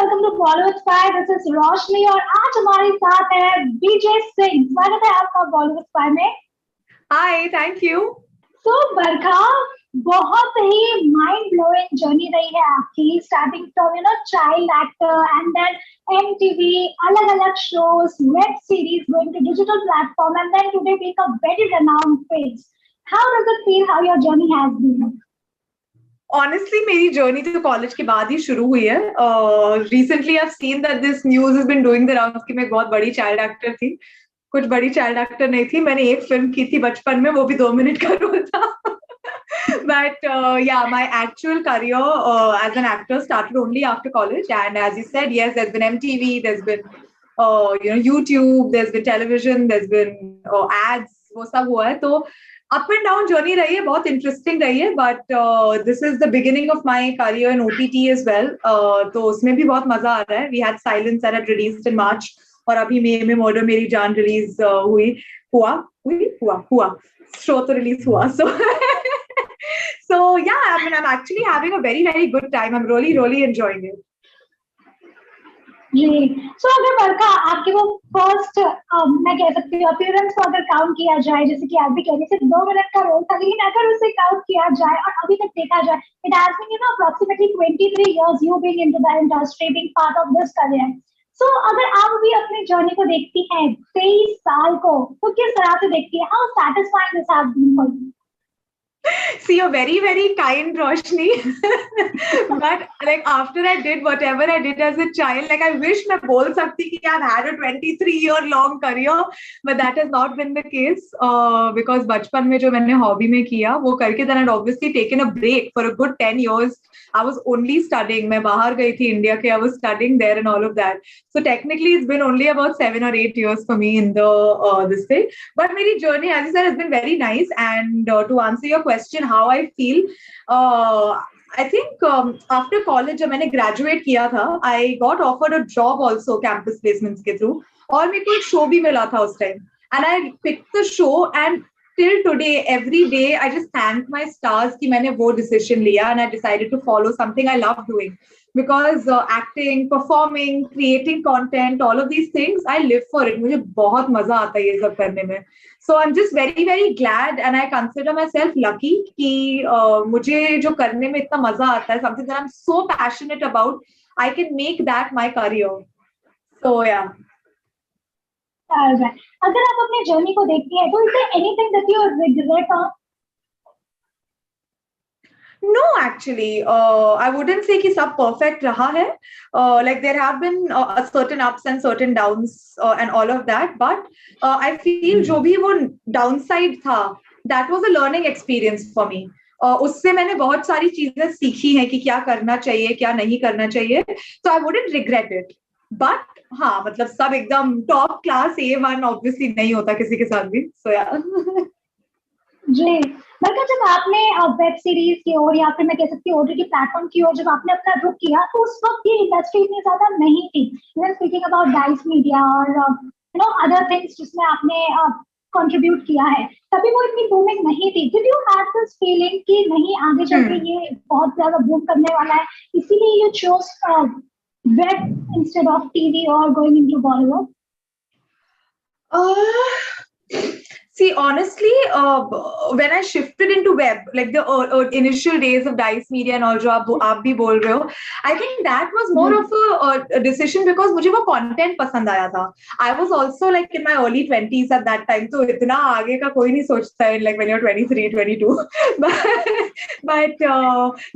Welcome to Bollywood Spy. This is Roshni और आज हमारे साथ है विजय सिंह। स्वागत है आपका बॉलीवुड स्पाई में। हाय, थैंक यू। तो बरखा, बहुत ही माइंड ब्लोइंग जर्नी रही है आपकी, starting from child actor and then MTV, अलग अलग shows, web series, going to digital platform and then today being a very renowned face. How does it feel, how your journey has been? Honestly मेरी जर्नी तो college के बाद ही शुरू हुई है। Recently I have seen that this news has been doing the rounds कि मैं बहुत बड़ी चाइल्ड एक्टर थी। कुछ बड़ी चाइल्ड एक्टर नहीं थी, मैंने एक फिल्म की थी बचपन में, वो भी 2 मिनट का रोल था। But yeah, my actual career as an actor started only after college. And as you said, yes, there's been MTV, there's been YouTube, there's been television, there's been ads, वो सब हुआ है। तो up and down journey रही है, बहुत interesting रही है। But this is the beginning of my career in OTT as well. तो उसमें भी बहुत मजा आ रहा है। We had Silence that had released in March, और अभी मई में मर्डर मेरी जान रिलीज हुआ शो तो रिलीज हुआ। So yeah, I mean, I'm actually having a very, very good time. I'm really, really enjoying it. जी, सो अगर बरखा आपके वो फर्स्ट मैं कह सकती हूँ अपीयरेंस को अगर काउंट किया जाए, जैसे कि आप भी कह रहे थे 2 मिनट का रोल था, लेकिन अगर उसे काउंट किया जाए और अभी तक देखा जाए, it has been approximately 23 years you being into the industry, being part of this career. So अगर आप भी अपनी जर्नी को देखती हैं 23 साल को, तो किस तरह से देखती है? How satisfying this has been for you? See, you're very, very kind, Roshni. But like after I did whatever I did as a child, like I wish मैं बोल सकती कि I've had a 23-year long career, but that has not been the case. Because बचपन में जो मैंने hobby में किया वो करके, then I'd obviously taken a break for a good 10 years. I was only studying. मैं बाहर गई थी इंडिया के, I was studying there and all of that. So technically it's been only about 7 or 8 years for me in the this thing. But मेरी journey, as I said, has been very nice. And to answer your question, how I feel, I think after college जब मैंने graduate किया था, I got offered a job also campus placements के through, और मेरे को एक show भी मिला था उस time, and I picked the show, and till today every day I just thank my stars कि मैंने वो decision लिया, and I decided to follow something I love doing. Because acting, performing, creating content, all of these things, I live for it. मुझे बहुत मजा आता है ये सब करने में. So I'm just very, very glad, and I consider myself lucky कि मुझे जो करने में इतना मजा आता है, something that I'm so passionate about, I can make that my career. So yeah. अगर आप अपनी जर्नी को देखती हैं, तो is there anything that you regret on? No, actually, I wouldn't say कि सब perfect रहा है. Like there have been a certain ups and certain downs and all of that. But I feel जो भी वो downside था, that was a learning experience for me. उससे मैंने बहुत सारी चीजें सीखी हैं कि क्या करना चाहिए, क्या नहीं करना चाहिए. So I wouldn't regret it. But हाँ, मतलब सब एकदम top class A1 obviously नहीं होता किसी के साथ भी. So yeah. जी, मतलब जब आपने वेब सीरीज की ओर या फिर मैं कह सकती हूँ ओटीटी प्लेटफॉर्म की ओर जब आपने अपना रुख किया, तो उस वक्त ये इंडस्ट्री इतनी ज्यादा नहीं थी। We are speaking about Dice Media और अदर थिंग्स जिसमें आपने कंट्रीब्यूट किया है, तभी वो इतनी बूमिंग नहीं थी। Did you have this feeling कि नहीं आगे चल के ये बहुत ज्यादा बूम करने वाला है, इसीलिए you chose web instead of TV और going into Bollywood? See, honestly, when I shifted into web, like the initial days of Dice Media and all, जो आप भी बोल रहे हो, I think that was more of a decision because मुझे वो content पसंद आया था. I was also like in my early 20s at that time, तो इतना आगे का कोई नहीं सोचता है, like when you're 23, 22. but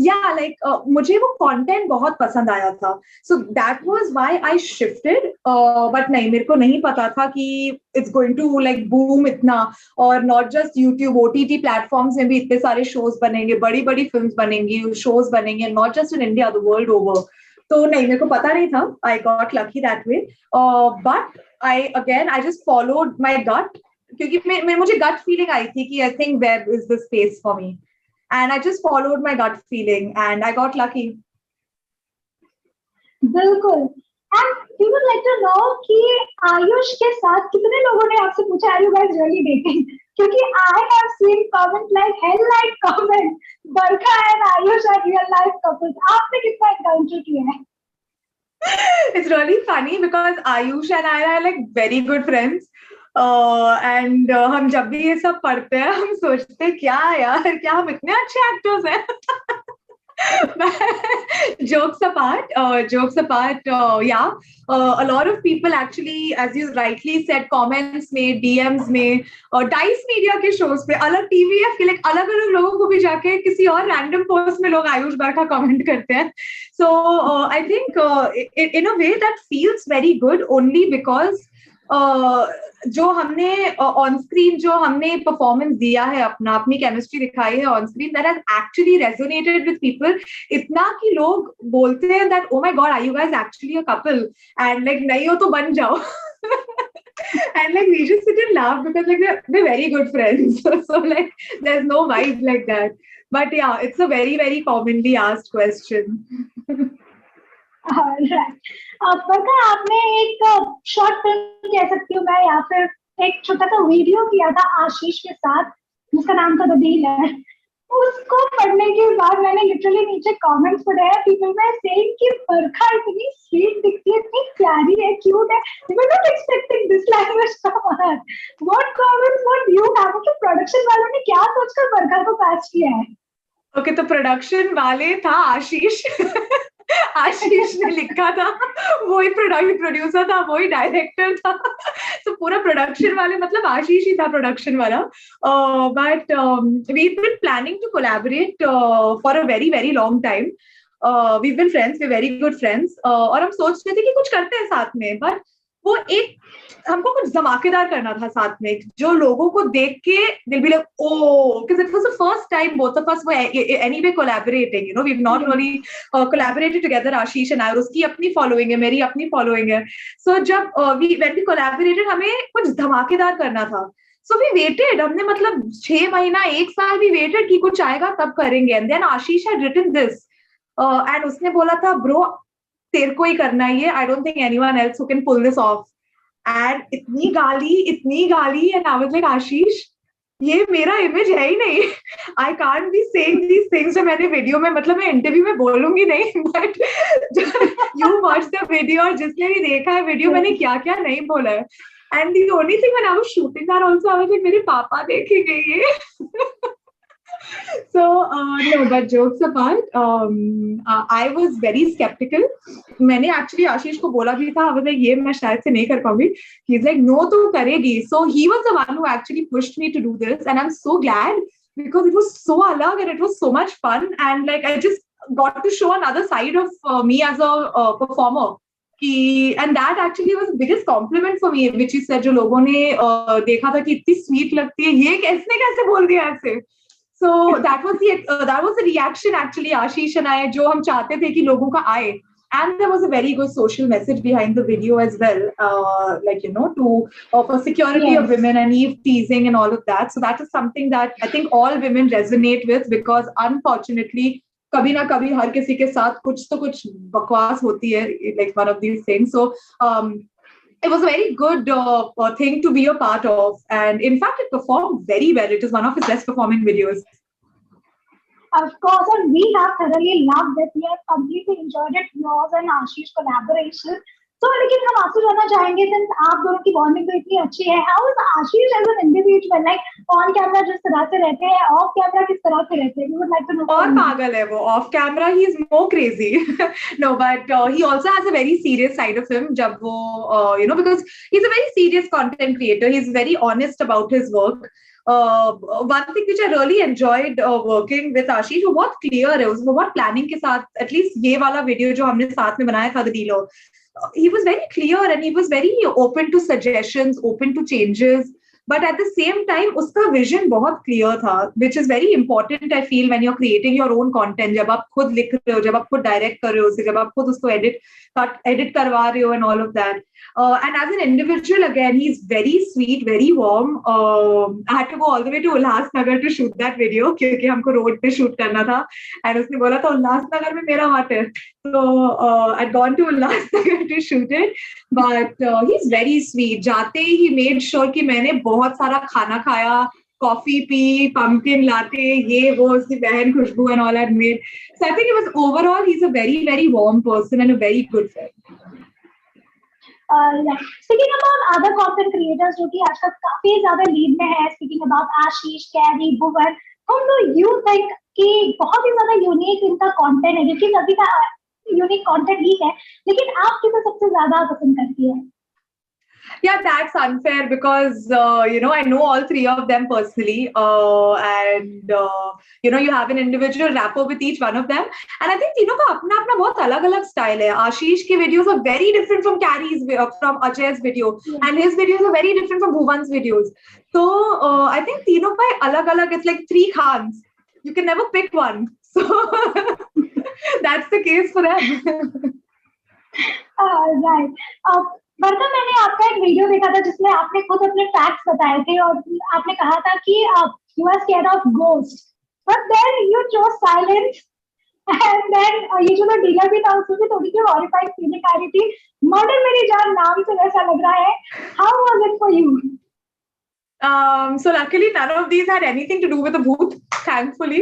yeah, like मुझे वो content बहुत पसंद आया था. So that was why I shifted. But नहीं, मेरे को नहीं पता था कि it's going to like boom इतना, और not just YouTube, OTT platforms में भी इतने सारे शोज बनेंगे, बड़ी बड़ी फिल्म्स बनेंगी, शोज बनेंगे, not just in India, the world over. तो नहीं, मेरे को पता नहीं था. I got lucky that way. But I just followed my gut, क्योंकि मुझे गट फीलिंग आई थी कि I think web is the space for me, and I just followed my gut feeling and I got lucky. बिल्कुल. And we would like to know कि आयुष के साथ कितने लोगों ने आपसे पूछा are you guys really dating? क्योंकि I have seen comment like hell like comment, Barkha and Ayush are real life couples. आपने कितना एनकाउंटर किया है? It's really funny because Ayush and I are like very good friends. And हम जब भी ये सब पढ़ते हैं हम सोचते हैं क्या यार, क्या हम इतने अच्छे एक्टर्स हैं. Jokes apart, yeah, a lot of people actually, as you rightly said, comments में, DMs में, Dice Media के shows पे, अलग TV या फिर like अलग-अलग लोगों को भी जाके किसी और random post में लोग आयुष बरखा comment करते हैं. So I think in a way that feels very good only because जो हमने ऑन स्क्रीन जो हमने परफॉर्मेंस दिया है अपना, अपनी केमिस्ट्री दिखाई है on screen, that has actually resonated with people. इतना कि लोग बोलते हैं that oh my God, are you guys actually a couple, and like नहीं हो तो बन जाओ. And like we just sit and laugh because like we're very good friends. So like there's no vibe like that. But yeah, it's a very, very commonly asked question. बरखा, आपने एक short film कह सकती हूँ मैं, या फिर एक छोटा सा वीडियो किया था आशीष के साथ जिसका नाम था द डील है. उसको पढ़ने के बाद मैंने लिटरली नीचे कमेंट्स पढ़े हैं, पीपल में सेइंग कि बरखा इतनी स्वीट दिखती है, इतनी प्यारी है, क्यूट है. We were not expecting this language from her. What comments what you have कि प्रोडक्शन वालों ने क्या सोचकर बरखा को कास्ट किया है? ओके, तो प्रोडक्शन वाले था आशीष. आशीष ने लिखा था, वही प्रोड्यूसर था, वही डायरेक्टर था. तो पूरा प्रोडक्शन वाले मतलब आशीष ही था प्रोडक्शन वाला. But we been planning to collaborate for a very very long time. We been friends, we very good friends, और हम सोच रहे थे कि कुछ करते हैं साथ में. बट वो एक हमको कुछ धमाकेदार करना था साथ में, जो लोगों को देख के दिल भी like oh, because it was the first time both of us were anyway collaborating, you know, we've not really collaborated together, Ashish and I. और उसकी अपनी फॉलोइंग है, मेरी अपनी फॉलोइंग है. सो जब when we collaborated, हमें कुछ धमाकेदार करना था. So we waited, हमने मतलब 6 महीना 1 साल भी waited कि कुछ आएगा तब करेंगे. And then Ashish had written this, and उसने बोला था ब्रो तेरे को ही करना ही है, I don't think anyone else who can pull this off. And इतनी गाली, and I was like Ashish, ये मेरा इमेज है ही नहीं. I can't be saying these things. जो मैंने वीडियो में, मतलब मैं इंटरव्यू में बोलूंगी नहीं, but you watch the video, और जिसने भी देखा है वीडियो, मैंने क्या क्या नहीं बोला है. And the only thing when I was shooting that also, I was like मेरे पापा देखेंगे ये. So no, but jokes apart, I was very skeptical. मैंने actually आशीष को बोला भी था, I was like ये मैं शायद से नहीं कर पाऊंगी. He's like no, तू करेगी. So he was the one who actually pushed me to do this, and I'm so glad because it was so alag and it was so much fun, and like I just got to show another side of me as a performer. And that actually was the biggest compliment for me, which you said, जो लोगों ने देखा था कि इतनी sweet लगती है, ये कैसे बोल दिया ऐसे. So that was the reaction actually, Ashish and I, जो हम चाहते थे कि लोगों का आए. And there was a very good social message behind the video as well, like, you know, for security of women and eve teasing and all of that. So that is something that I think all women resonate with, because unfortunately कभी ना कभी हर किसी के साथ कुछ तो कुछ बकवास होती है, like one of these things. So it was a very good thing to be a part of, and in fact it performed very well. It is one of his best performing videos. Of course, and we have thoroughly loved it. We have completely enjoyed it, yours and Ashish collaboration. So, लेकिन हम आपसे जानना चाहेंगे, since आप दोनों की bonding तो इतनी अच्छी है, how is Ashish as an individual? Like on camera जिस तरह से रहते हैं, off camera किस तरह से रहते हैं? We would like to know. और पागल है वो, off camera he is more crazy. No, but he also has a very serious side of him. जब वो you know, because he's a very serious content creator. He's very honest about his work. One thing which I really enjoyed working with Ashish, वो बहुत clear है, वो बहुत planning के साथ, at least ये वाला video जो हमने साथ में बनाया था, The Dealer, he was very clear and he was very open to suggestions, open to changes. But at the same time, उसका vision बहुत clear था, which is very important, I feel, when you're creating your own content. जब आप खुद लिख रहे हो, जब आप खुद direct कर रहे हो, जब आप खुद उसको edit करवा रहे हो and all of that. And as an individual, again, he's very sweet, very warm. I had to go all the way to Ulhasnagar to shoot that video क्योंकि हमको road पे shoot करना था. And उसने बोला था उल्लासनगर में मेरा hut है. So I'd gone to Ulhasnagar to shoot it. But he's very sweet. जाते ही he made sure कि मैंने बहुत सारा खाना खाया, coffee पी, pumpkin latte, ये वो, उसकी बहन खुशबू and all that made. So I think it was overall, he's a very, very warm person and a very good friend. Speaking about other content creators जो कि आजकल काफी ज्यादा लीड में है, speaking about Ashish, carry, Bhuvan, whom do you think कि बहुत ही ज्यादा यूनिक इनका कंटेंट है, क्योंकि सभी का यूनिक कंटेंट ही है, लेकिन आप किसे सबसे ज्यादा पसंद करती है? Yeah, that's unfair because I know all three of them personally, and you have an individual rapport with each one of them, and I think तीनों का अपना अपना बहुत अलग अलग style है. आशीष के videos are very different from from Ajay's video, and his videos are very different from Bhuvan's videos. So I think तीनों का अलग अलग, it's like three Khans. You can never pick one. So that's the case for them. Right. बरका, मैंने आपका एक video देखा था जिसमें आपने खुद अपने फैक्ट्स बताए थे और आपने कहा था कि you are scared of ghost, but then you chose silence, and then ये जो डीलर भी था उसमें भी थोड़ी सी हॉरिफाइड फीलिंग आ रही थी. मर्डर मेरी जान नाम से वैसा लग रहा है. How was it for you? So luckily none of these had anything to do with the bhoot, thankfully.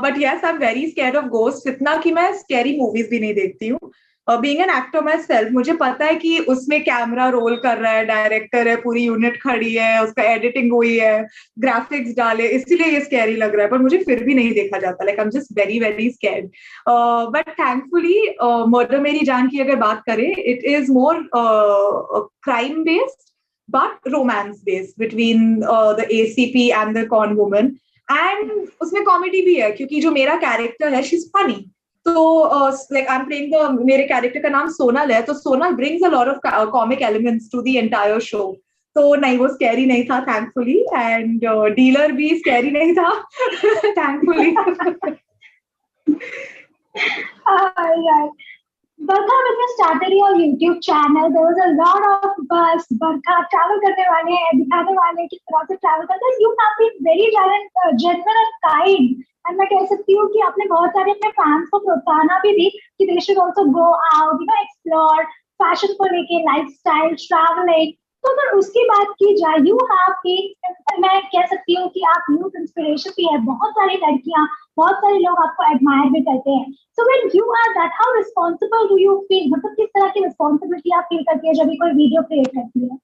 But yes, I'm very scared of ghosts. इतना कि मैं scary movies भी नहीं देखती हूँ. Being an actor myself, मुझे पता है कि उसमें कैमरा रोल कर रहा है, डायरेक्टर है, पूरी यूनिट खड़ी है, उसका एडिटिंग हुई है, ग्राफिक्स डाले, इसीलिए ये स्कैरी लग रहा है, पर मुझे फिर भी नहीं देखा जाता. Like I am just very very scared. But thankfully murder मेरी जान की अगर बात करें, it is more crime based but romance based between the ACP and the con woman, and उसमें कॉमेडी भी है क्योंकि जो मेरा कैरेक्टर है, शी इज फनी. तो like I'm playing मेरे कैरेक्टर का नाम सोनल है, तो Sonal brings a lot of comic elements to the entire show. तो नहीं, वो स्कैरी नहीं था thankfully, and डीलर भी स्कैरी नहीं था thankfully. Right. Barkha, when you started your YouTube channel, there was a lot of buzz. Barkha travel करने वाले हैं, दिखाने वाले किस तरह से travel करते हैं. You have been very genuine and kind. And मैं कह सकती हूँ कि आपने बहुत सारे अपने फैंस को प्रोत्साहन भी दी कि they should also go out, explore fashion को लेके, lifestyle, traveling. तो अगर उसकी बात की जाए, you have been, मैं कह सकती हूँ कि आप youth inspiration भी है. बहुत सारी लड़कियाँ, बहुत सारे लोग आपको admire भी करते हैं. So when you are that, how responsible do you feel? मतलब किस तरह की responsibility आप feel करती है जब भी कोई video create करती है?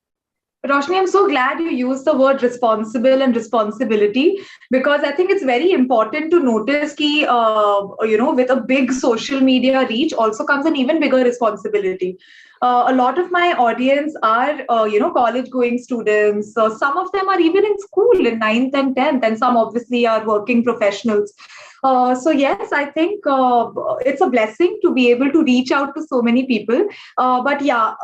Roshni, I'm so glad you used the word responsible and responsibility, because I think it's very important to notice that, with a big social media reach also comes an even bigger responsibility. A lot of my audience are, college-going students. Some of them are even in school in 9th and 10th, and some obviously are working professionals. So yes, I think it's a blessing to be able to reach out to so many people. But yeah,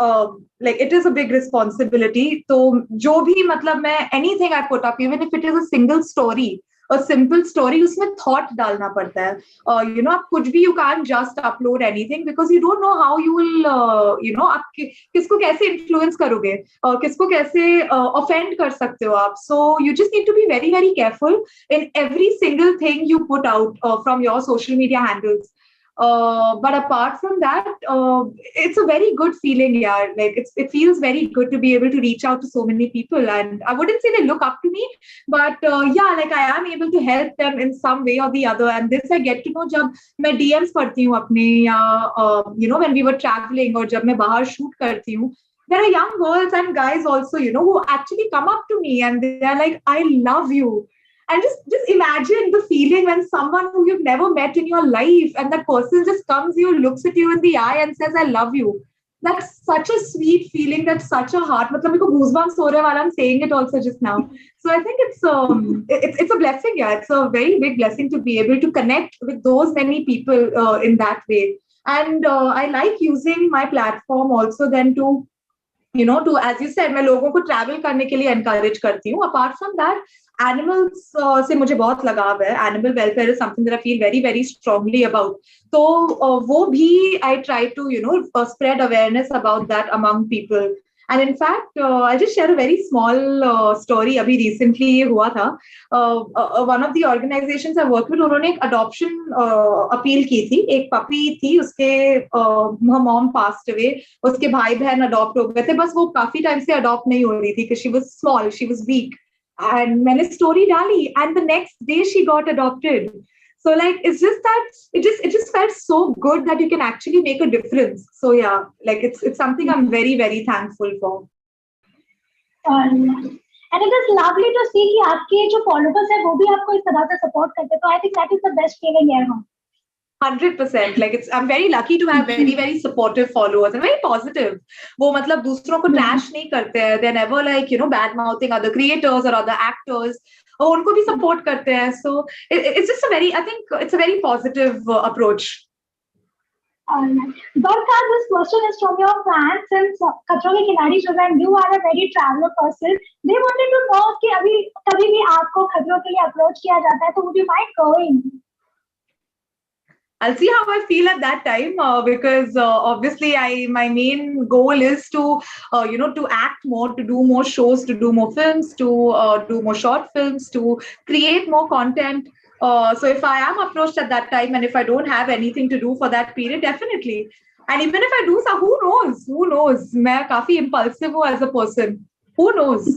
like it is a big responsibility. So जो भी मतलब मैं anything I put up, even if it is a single story, a simple story, उसमें thought डालना पड़ता है. आप कुछ भी, you can't just upload anything because you don't know how you will, आप किसको कैसे influence करोगे, किसको कैसे offend कर सकते हो आप. So you just need to be very very careful in every single thing you put out from your social media handles. But apart from that, it's a very good feeling, yeah. Like it feels very good to be able to reach out to so many people, and I wouldn't say they look up to me, but yeah, like I am able to help them in some way or the other. And this I get to know जब मैं DMs पढ़ती हूँ अपने, या when we were traveling, और जब मैं बाहर shoot करती हूँ, there are young girls and guys also, who actually come up to me and they are like, I love you. And just imagine the feeling when someone who you've never met in your life, and that person just comes to you, looks at you in the eye and says, I love you. That's such a sweet feeling. That's such a heart. मतलब मेरे को goosebumps हो रहे हैं while I'm saying it also just now. So I think it's a blessing. Yeah, it's a very big blessing to be able to connect with those many people in that way. And I like using my platform also then to, to, as you said, मैं लोगों को travel करने के लिए encourage करती हूँ. Apart from that, animals से मुझे बहुत लगाव है. Animal welfare is something that I feel very very strongly about. तो वो भी I try to spread awareness about that among people. And in fact, I'll just share a very small story. अभी recently ये हुआ था. One of the organizations I work with, उन्होंने एक adoption appeal की थी. एक puppy थी, उसके mom passed away. उसके भाई बहन adopt हो गए थे. बस वो काफी time से adopt नहीं हो रही थी because she was small, she was weak. And मैंने story डाली, and the next day she got adopted. So like it's just that it just felt so good that you can actually make a difference. So yeah, like it's something I'm very very thankful for. And it is lovely to see कि आपके जो followers है वो भी आपको इस तरह से support करते हैं. तो I think that is the best feeling ever. 100%. Like I'm very lucky to have very very supportive followers and very positive. वो मतलब दूसरों को trash नहीं करते हैं. They're never like bad mouthing other creators or other actors. और उनको भी support करते हैं. So it's just I think it's a very positive approach. Barkha, this question is from your fans. Since खतरों के खिलाड़ी show and you are a very traveler person, they wanted to know कि अभी कभी भी आपको खतरों के लिए approach किया जाता है तो would you mind going? I'll see how I feel at that time because obviously my main goal is to to act more, to do more shows, to do more films, to do more short films, to create more content. So if I am approached at that time and if I don't have anything to do for that period, definitely. And even if I do so, who knows? मैं काफी impulsive हूँ as a person. Who knows?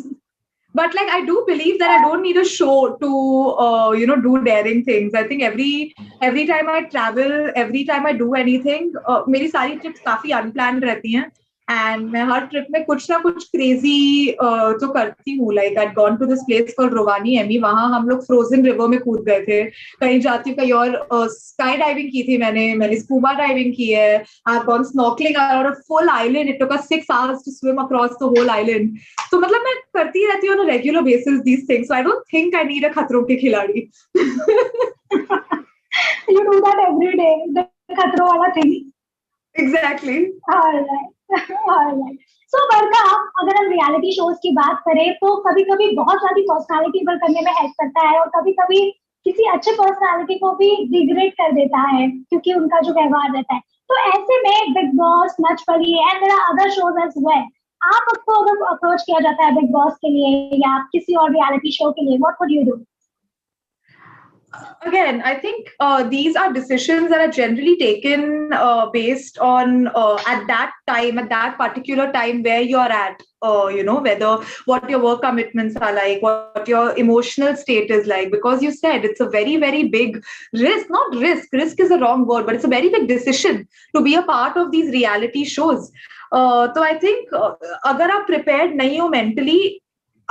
But like I do believe that I don't need a show to do daring things. I think every time I travel, every time I do anything, मेरी सारी trips काफी unplanned रहती हैं. And मैं हर trip में कुछ ना कुछ क्रेजी तो करती हूँ. Like I gone to this place called Rovaniemi. वहां हम लोग फ्रोजन रिवर में कूद गए थे. कहीं जाती हूँ कहीं और स्काई डाइविंग की थी मैंने स्कूबा डाइविंग की है. I have gone snorkelling around a full island. It took us 6 hours to swim across the whole island. तो मतलब मैं करती रहती हूँ on a regular basis these things. So I don't think I need a खतरों के खिलाड़ी. You do that every day. The खतरों वाला thing. Exactly. Alright. So Barkha, अगर हम रियलिटी शोज की बात करें तो कभी कभी बहुत सारी पर्सनालिटी पर करने में हेल्प करता है और कभी कभी किसी अच्छे पर्सनालिटी को भी डिग्रेड कर देता है क्योंकि उनका जो व्यवहार रहता है. तो ऐसे में Bigg Boss, Nach Baliye and there are other shows as well. आपको अगर अप्रोच किया जाता है बिग बॉस के लिए या किसी और रियलिटी शो के लिए, what would you do? Again, I think these are decisions that are generally taken based on at that particular time where you're at, whether what your work commitments are like, what your emotional state is like, because you said it's a very, very big risk, not risk is the wrong word, but it's a very big decision to be a part of these reality shows. So I think agar aap prepared nahi ho mentally,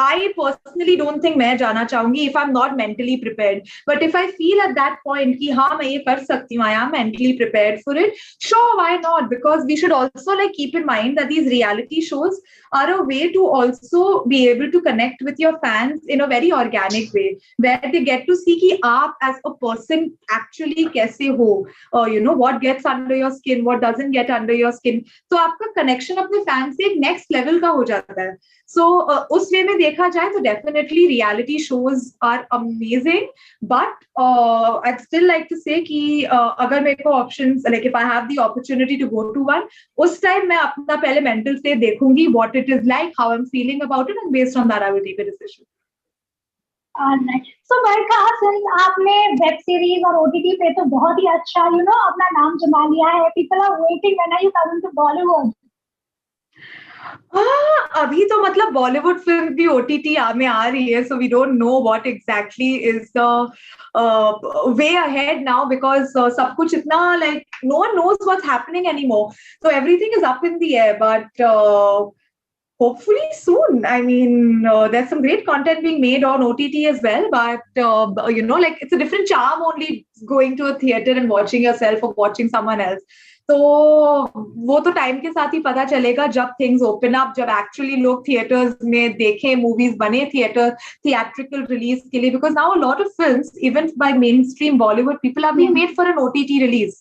I personally don't think मैं जाना चाहूंगी if I'm not mentally prepared. But if I feel at that point कि हाँ मैं ये कर सकती हूँ, I am mentally prepared for it, sure, why not? Because we should also like keep in mind that these reality shows are a way to also be able to connect with your fans in a very organic way, where they get to see कि आप as a person actually कैसे हो, what gets under your skin, what doesn't get under your skin. तो आपका connection अपने fans से एक next level का हो जाता है. So उस वे में देखा जाए तो definitely reality shows are amazing, but I'd still like to say कि अगर मेरे को options, like if I have the opportunity to go to one, उस time मैं अपना पहले mental state देखूंगी, what it is like, how I'm feeling about it, and based on that I will take a decision. So Barkha, since आपने web series और OTT पे तो बहुत ही अच्छा अपना नाम जमा लिया है, people are waiting when are you coming to Bollywood? अभी तो मतलब बॉलीवुड फिल्म भी OTT में आ रही है, so we don't know what exactly is the way ahead now because सब कुछ इतना like no one knows what's happening anymore, so everything is up in the air, but hopefully soon. I mean, there's some great content being made on OTT as well, but like it's a different charm only going to a theater and watching yourself or watching someone else. तो वो तो time के साथ ही पता चलेगा जब things open up, जब actually लोग थिएटर्स में देखें, मूवीज बने थिएट्रिकल रिलीज के लिए, because now a lot of films even by mainstream Bollywood people are being made for an OTT release.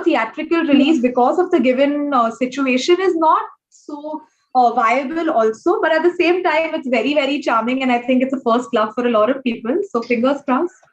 Theatrical release because of the given situation is not so viable also, but at the same time it's very, very charming and I think it's a first love for a lot of people, so fingers crossed.